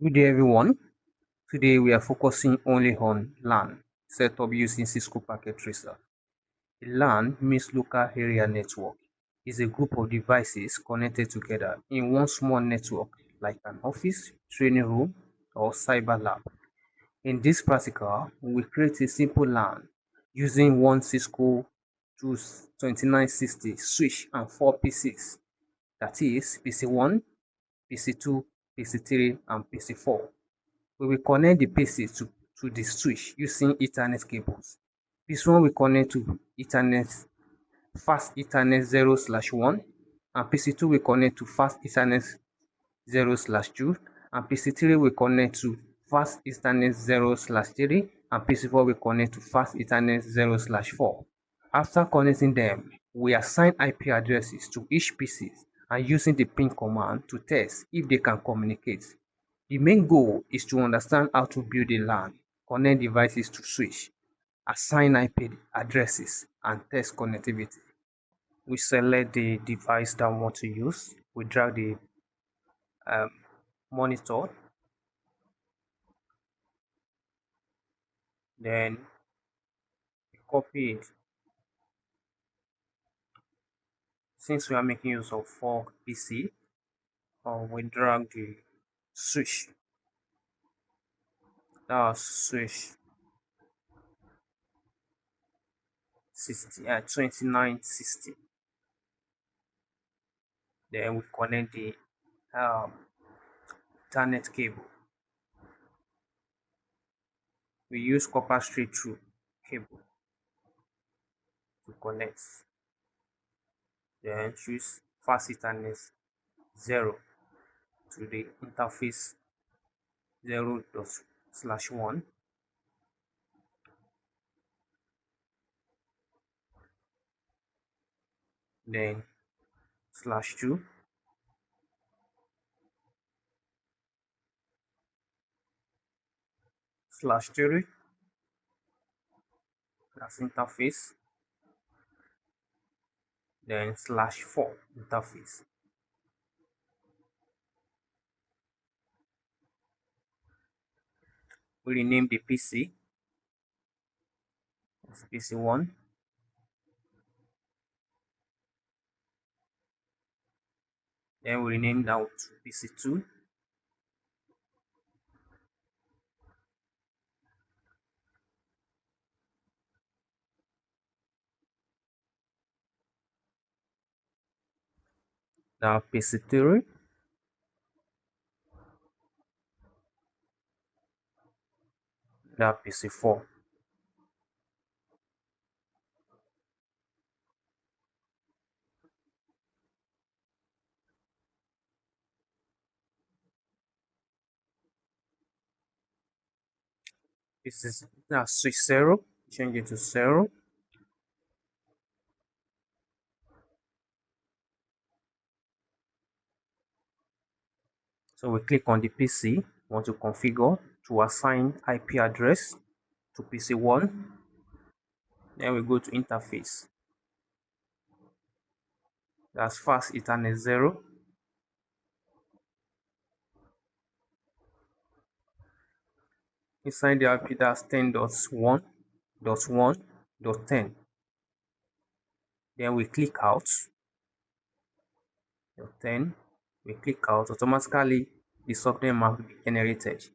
Good day everyone. Today we are focusing only on LAN setup using Cisco Packet Tracer. A LAN means local area network. It's a group of devices connected together in one small network like an office, training room, or cyber lab. In this practical, we create a simple LAN using one Cisco 2960 switch and 4 PCs. That is PC1, PC2, PC3, and PC4. We will connect the PC to the switch using Ethernet cables. This one will connect to Ethernet, fast Ethernet 0/1, and PC2 will connect to fast Ethernet 0/2, and PC3 will connect to fast Ethernet 0/3, and PC4 will connect to fast Ethernet 0/4. After connecting them, we assign IP addresses to each PC and using the ping command to test if they can communicate. The main goal is to understand how to build a LAN, connect devices to switch, assign IP addresses, and test connectivity. We select the device that we want to use. We drag the monitor, then we copy it. Since we are making use of 4 PC, we drag the switch. That's switch 2960. Then we connect the um, Ethernet cable. We use copper straight through cable to connect. Then choose fast Ethernet 0 to the interface 0/1. Then /2, /3, that's interface. Then /4 interface. We rename the PC as PC1. Then we rename that to PC2. Now PC3. Now PC4. This is now switch 0. Change it to 0. So we click on the PC, want to configure to assign IP address to PC1. Then we go to interface. That's fast Ethernet 0. Inside the IP, that's 10.1.1.10. Then we click out. 10. We click out. Automatically, the subnet map will be generated.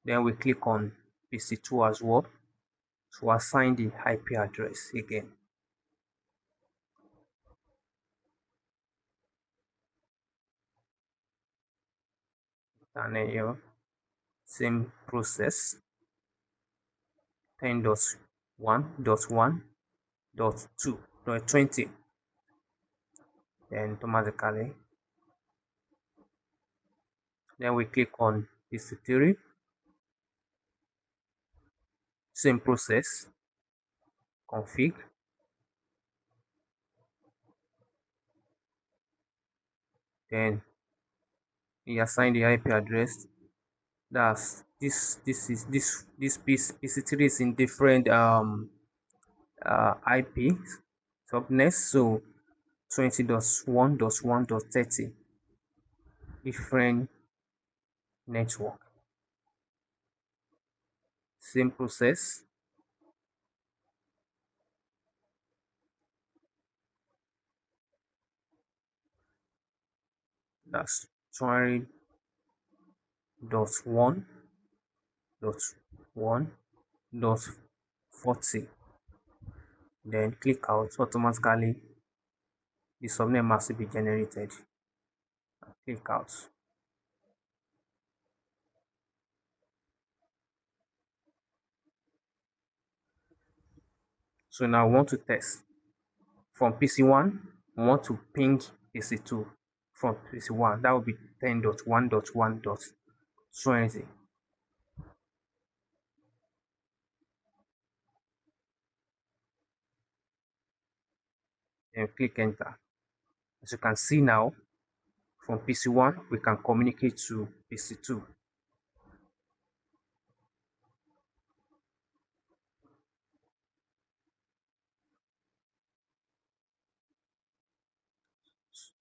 Then we click on PC2 as well to assign the IP address again. And then here, same process. 10.1.1.2.20. Then automatically. Then we click on PC3. Same process. Config. Then we assign the IP address. That's this piece PC3 is in different IP subnets, so 20.1.1.30 different network. Same process. That's 20.1.1.40. Then click out. Automatically the subnet mask will be generated. Click out. So now I want to test. From PC1, we want to ping PC2 from PC1. That will be 10.1.1.20. Then click enter. As you can see now, from PC1, we can communicate to PC2.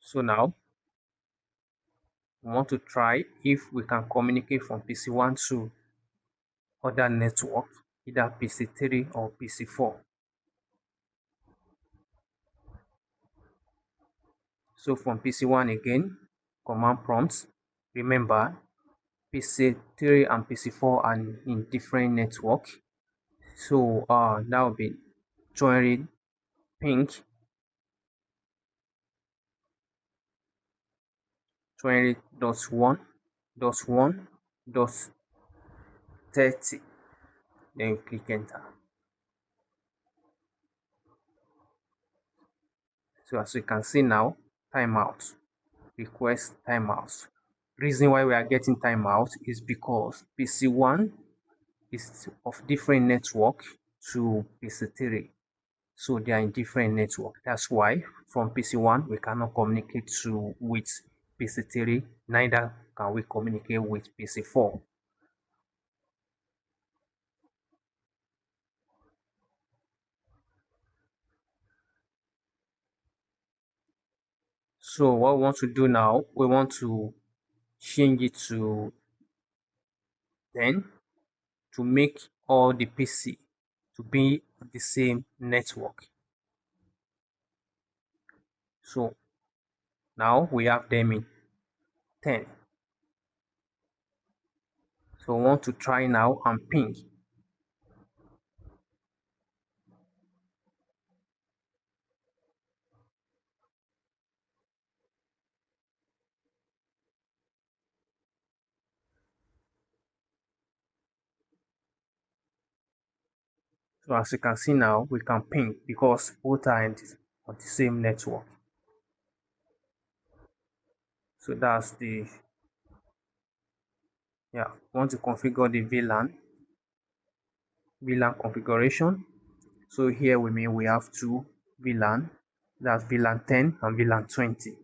So now, we want to try if we can communicate from PC1 to other network, either PC3 or PC4. So from PC1 again, command prompts. Remember, PC3 and PC4 are in different network. So that will be joining ping 20.1.1.30. Then click enter. So as you can see now, timeout. Request timeout. Reason why we are getting timeout is because PC1 is of different network to PC3. So they are in different network. That's why from PC1 we cannot communicate with PC3, neither can we communicate with PC4. So what we want to do now, we want to change it to 10 to make all the PC to be on the same network. So now we have them in 10. So we want to try now and ping. So as you can see now, we can ping because both are on the same network. So that's the, yeah, want to configure the VLAN configuration. So here we have two VLAN, that's VLAN 10 and VLAN 20.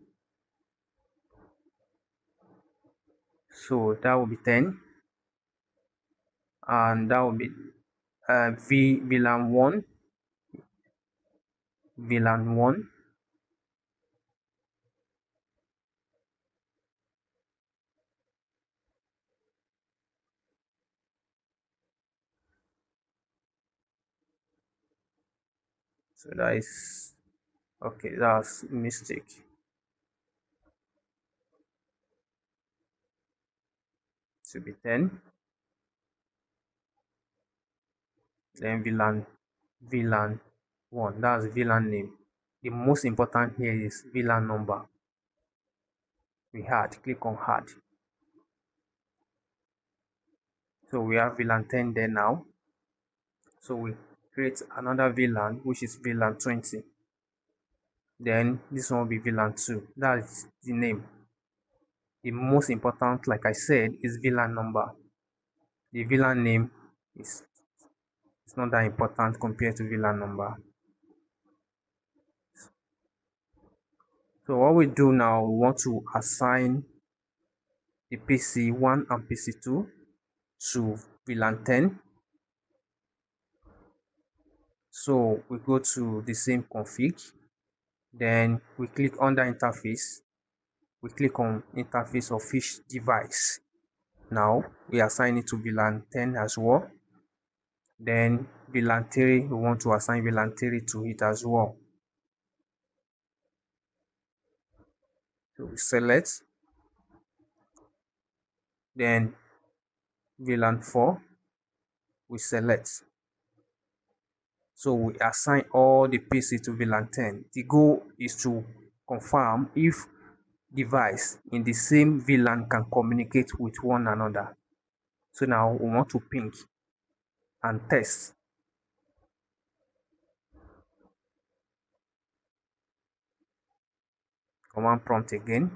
So that will be 10, and that will be VLAN 1, VLAN 1, so that is okay, that's mistake. Should be 10. Then VLAN 1, that's VLAN name. The most important here is VLAN number. We click on add. So we have VLAN 10 there now. So we create another VLAN, which is VLAN 20. Then this one will be VLAN 2. That's the name. The most important, like I said, is VLAN number. The VLAN name is not that important compared to VLAN number. So what we do now, we want to assign the PC1 and PC2 to VLAN 10. So we go to the same config, then we click under interface, we click on interface of each device. Now we assign it to VLAN 10 as well. Then VLAN 3, we want to assign VLAN 3 to it as well. So we select, then VLAN 4, we select. So we assign all the PC to VLAN 10. The goal is to confirm if device in the same VLAN can communicate with one another. So now we want to ping and test. Command prompt again.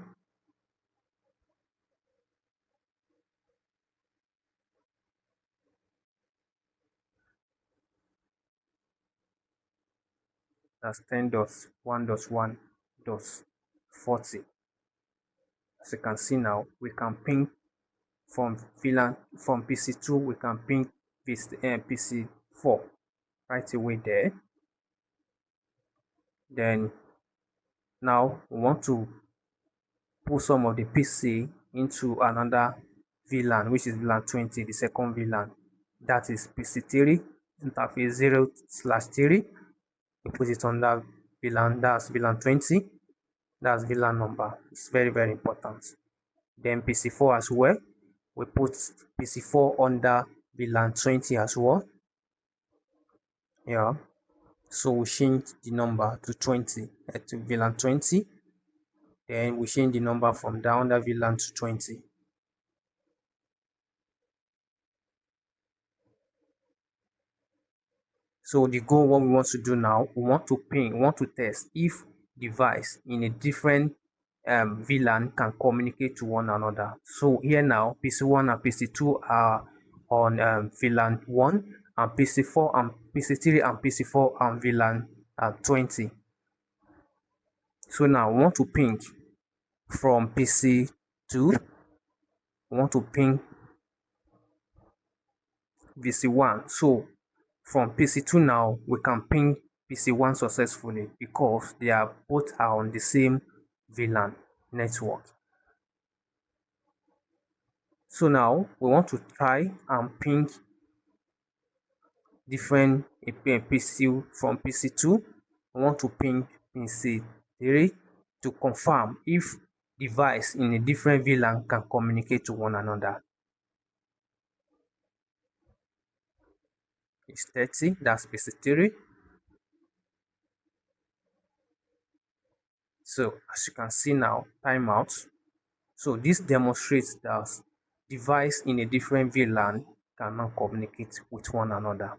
That's 10.1.1.40. As you can see now, we can ping from VLAN from PC2, we can ping PC4 right away there. Then now we want to put some of the PC into another VLAN, which is VLAN 20, the second VLAN. That is PC3 interface 0/3. We put it on that VLAN, that's VLAN 20. That's VLAN number. It's very, very important. Then PC4 as well. We put PC4 under VLAN 20 as well. Yeah. So we change the number to 20 to VLAN 20. Then we change the number from down under VLAN to 20. So the goal, what we want to do now, we want to ping, we want to test if device in a different VLAN can communicate to one another. So here now, PC1 and PC2 are on VLAN 1, and PC4 and PC3 and PC4 on VLAN 20. So now we want to ping from PC2, we want to ping PC1. So from PC2 now, we can ping PC1 successfully because they are both are on the same VLAN network. So now we want to try and ping different PC from PC2. We want to ping PC3 to confirm if device in a different VLAN can communicate to one another. It's 30, that's PC3. So as you can see now, timeout. So this demonstrates that device in a different VLAN cannot communicate with one another.